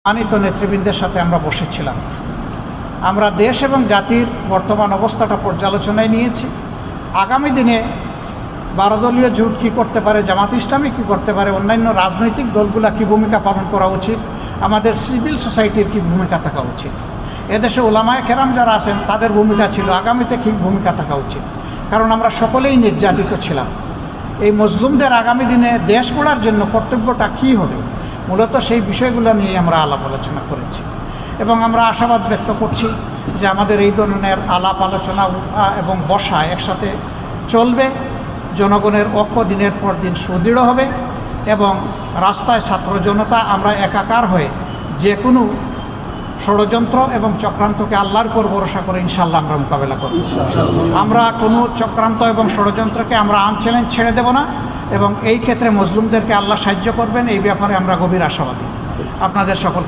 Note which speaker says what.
Speaker 1: সম্মানিত নেতৃবৃন্দের সাথে আমরা বসেছিলাম। আমরা দেশ এবং জাতির বর্তমান অবস্থাটা পর্যালোচনায় নিয়েছি। আগামী দিনে 12 দলীয় জোট কী করতে পারে, জামাত ইসলামী কী করতে পারে, অন্যান্য রাজনৈতিক দলগুলা কী ভূমিকা পালন করা উচিত, আমাদের সিভিল সোসাইটির কী ভূমিকা থাকা উচিত, এদেশে ওলামায়ে কেরাম যারা আছেন তাদের ভূমিকা ছিল, আগামীতে কী ভূমিকা থাকা উচিত। কারণ আমরা সকলেই নির্যাতিত ছিলাম। এই মজলুমদের আগামী দিনে দেশ গড়ার জন্য কর্তব্যটা কী হবে, মূলত সেই বিষয়গুলো নিয়ে আমরা আলাপ আলোচনা করেছি এবং আমরা আশাবাদ ব্যক্ত করছি যে আমাদের এই ধরনের আলাপ আলোচনা এবং বসা একসাথে চলবে। জনগণের ঐক্য দিনের পর দিন সুদৃঢ় হবে এবং রাস্তায় ছাত্র জনতা আমরা একাকার হয়ে যে কোনো ষড়যন্ত্র এবং চক্রান্তকে আল্লাহর উপর ভরসা করে ইনশাআল্লাহ আমরা মোকাবেলা করব। আমরা কোনো চক্রান্ত এবং ষড়যন্ত্রকে আমরা চ্যালেঞ্জ ছেড়ে দেব না এবং এই ক্ষেত্রে মজলুমদেরকে আল্লাহ সাহায্য করবেন, এই ব্যাপারে আমরা গভীর আশাবাদী। আপনাদের সকলকে